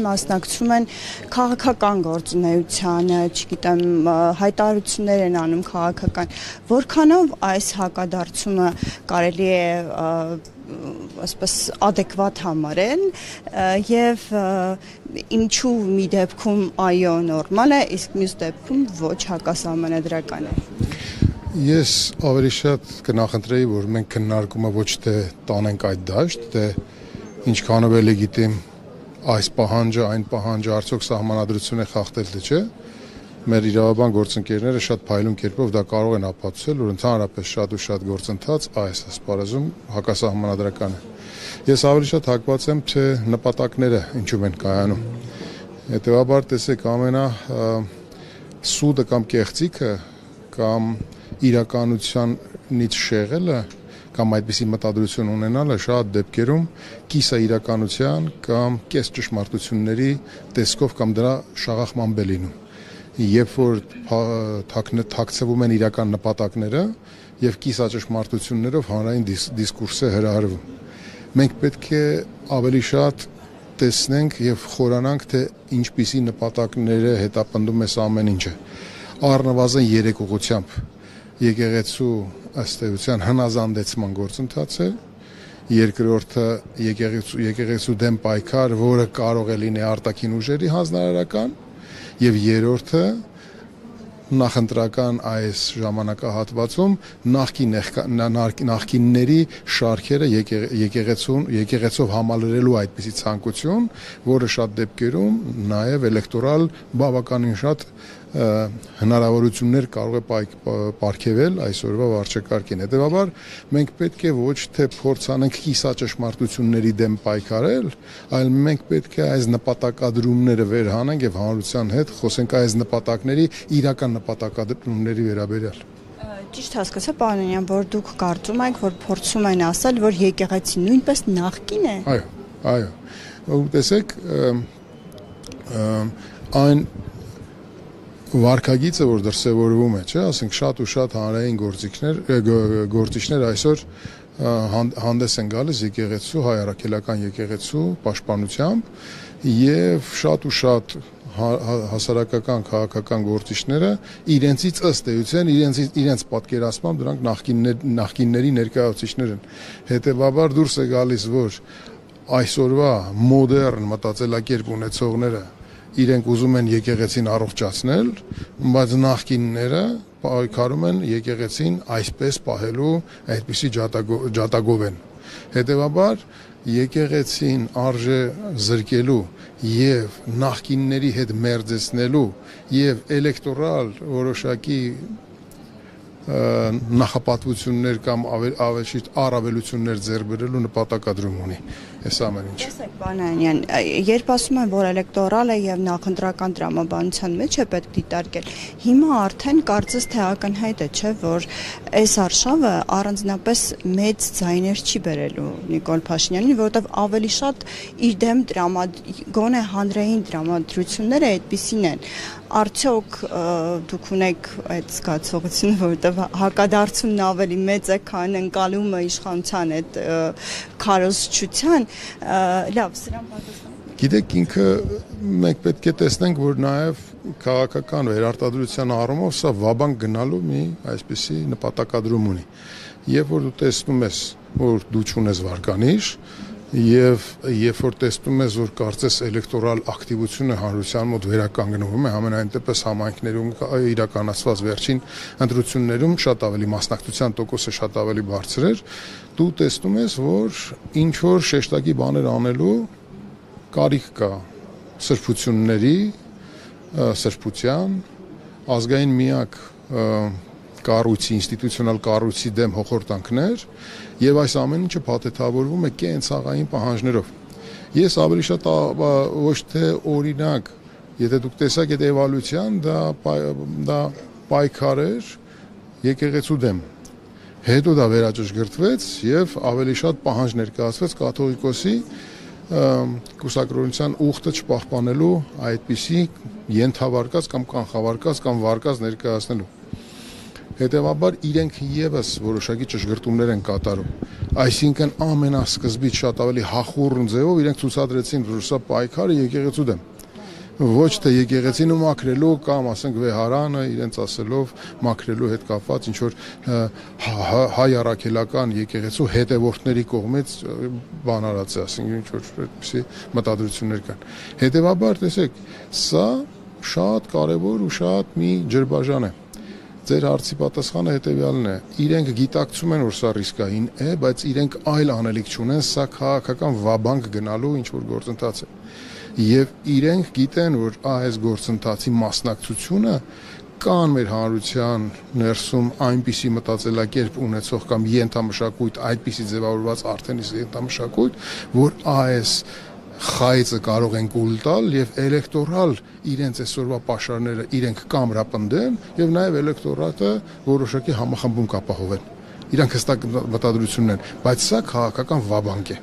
մասնակցում են քաղաքական գործունեությանը, չգիտեմ, հայտարարություններ են անում քաղաքական, որքանով այս հակադարձումը կարելի է ասես adekvat համարել եւ ինչու մի դեպքում այո նորմալ է, իսկ մյուս դեպքում ոչ հակասահմանադրական է։ Ես ավելի շատ կնախընտրեի, որ մենք քննարկումը ոչ թե տանենք այդ դաշտ, թե ինչքանով է լեգիտիմ այս պահանջը, այն պահանջը արդյոք սահմանադրություն է խախտել թե չէ։ Մեր իրավաբան գործընկերները շատ փայլուն կերպով դա կարող են ապացուցել, որ ընդհանրապես շատ ու շատ գործընթաց այս ասպարեզում հակասահմանադրական է։ Ես ավելի շատ հակված եմ, թե նպատակները ինչու են կայանում։ Հետևաբար տեսեք սուդը կամ կեղծիքը կամ իրականությանից շեղելը կամ այդպիսի մտադրություն ունենալը շատ դեպքերում կիսա իրականության կամ կես ճշմարտությունների տեսքով կամ դրա շաղախման է լինում։ Երբ որ թաքցվում են իրական նպատակները եւ կիսա ճշմարտություններով հանրային դիսկուրս է հրահրվում։ Մենք պետք է ավելի շատ տեսնենք եւ խորանանք, թե ինչպիսի նպատակները հետապնդում է ամեն ինչը։ Առնվազն 3 ուղղությամբ եկեղեցու ըստ էության հնազանդեցման գործընթաց է, երկրորդը եկեղեցու դեմ պայքար, որը կարող է լինել արտաքին ուժերի հանձնարարական, եւ երրորդը նախընտրական այս ժամանակահատվածում նախկինների շարքերը եկեղեցով համալրելու այդպիսի ցանկություն, որը շատ դեպքերում նաեւ էլեկտորալ բավականին շատ հնարավորություններ կարող է պարգևել այսօրվա վարչակարգին։ Հետևաբար մենք պետք է ոչ թե փորձանենք կիսա ճշմարտությունների դեմ պայքարել, այլ մենք պետք է այս նպատակադրումները վերհանենք եւ հանրության հետ խոսենք այս նպատակների իրական նպատակադրումների վերաբերյալ։ Ճիշտ հասկացա, պարոն Անյան, որ դուք կարծում եք, որ փորձում են ասել, որ եկեղեցին նույնպես նախկին է։ Այո։ Տեսեք, այն վարկագիծը, որ դրսևորվում է, չէ, ասենք շատ ու շատ հանրային գործիչներ այսօր հանդես են գալիս եկեղեցու, հայ առաքելական եկեղեցու պաշտպանությամբ եւ շատ ու շատ հասարակական քաղաքական գործիչները իրենցից ըստ էության իրենց պատկերացմամբ դրանք նախկինների ներկայացուցիչներ են։ Հետևաբար դուրս է գալիս, որ այսօրվա մոդեռն մտածելակերպ ունեցողները իրենք ուզում են եկեղեցին առողջացնել, բայց նախկինները պայքարում են եկեղեցին այսպես պահելու այդպիսի ջատագով են։ Հետևաբար եկեղեցին արժե զրկելու եւ նախկինների հետ մերձեցնելու եւ էլեկտորալ որոշակի նախապատվություններ կամ առավելություններ ձեռք բերելու նպատակադրում ունի այս ամեն ինչը։ Տեսեք, պարոն Անյան, երբ ասում են, որ էլեկտորալ է եւ նախընտրական տրամաբանության մեջ է պետք դիտարկել, հիմա արդեն կարծես թե ակնհայտ է, չէ, որ այս արշավը առանձնապես մեծ ձայներ չի բերելու Նիկոլ Փաշինյանին, որովհետեւ ավելի շատ իր դեմ գոնե հանրային տրամադրությունները այդպիսին են։ Արդյոք դուք ունեք այդ զգացողությունը, որովհետև հակադարձումն ավելի մեծ է, քան ընկալումը իշխանության այդ քարոզչության, լավ, սրան պատասխան։ Գիտեք, ինքը մենք պետք է տեսնենք, որ նաև քաղաքական վերարտադրության առումով սա վաբանկ գնալու մի այսպիսի նպատակադրում ունի։ Երբ որ դու տեսնում ես, որ դու չունես վարկանիշ, եւ երբ որ տեսնում ես, որ կարծես էլեկտորալ ակտիվությունը հանրության մոտ վերականգնվում է, համենայն դեպս համայնքներում իրականացված վերջին ընտրություններում շատ ավելի մասնակցության տոկոսը շատ ավելի բարձր էր, դու տեսնում ես, որ ինչ որ շեշտակի բաներ անելու կարիք կա սրբությունների, սրբության, ազգային միակ կառույցի, ինստիտուցիոնալ կառույցի դեմ հոխորտանքներ եւ այս ամեն ինչը փաթեթավորվում է կենցաղային պահանջներով։ Ես ավելի շատ ոչ թե օրինակ, եթե դուք տեսաք այդ էվոլյուցիան, դա պայքար էր եկեղեցու դեմ։ Հետո դա վերաճշգրտվեց եւ ավելի շատ պահանջ ներկայացվեց կաթողիկոսի կուսակրոնության ուխտը չպահպանելու այդպիսի ենթավարկած կամ կանխավարկած կամ վարկած ներկայացնելու։ Հետևաբար իրենք եւս որոշակի ճշգրտումներ են կատարում։ Այսինքն ամենասկզբից շատ ավելի հախուռն ձևով իրենք ցուցադրեցին, որ սա պայքարը եկեղեցու դեմ։ Ոչ թե եկեղեցին ու մաքրելու կամ ասենք վեհարանը իրենց ասելով մաքրելու հետ կապված ինչ որ հայ առաքելական եկեղեցու հետևորդների կողմից բան արած է, ասենք ինչ որ այդպիսի մտադրություններ կան։ Հետևաբար տեսեք, սա շատ կարևոր ու շատ մի ջրբաժան է։ Ձեր հարցի պատասխանը հետևյալն է. իրենք գիտակցում են, որ սա ռիսկային է, բայց իրենք այլ անելիք չունեն, սա քաղաքական վաբանկ գնալու ինչ որ գործընթաց է։ Եվ իրենք գիտեն, որ այս գործընթացի մասնակցությունը կան մեր հանրության ներսում այնպիսի մտածելակերպ ունեցող կամ ենթամշակույթ, այդպիսի ձևավորված արդեն իսկ ենթամշակույթ, որ այս խայծը կարող են կուլ տալ եւ էլեկտորալ իրենց այսօրվա պաշարները իրենք կամրապնդեն եւ նաեւ էլեկտորատը որոշակի համախմբում կապահովեն։ Իրանք հստակ մտադրությունն են, բայց սա քաղաքական վաբանկ է։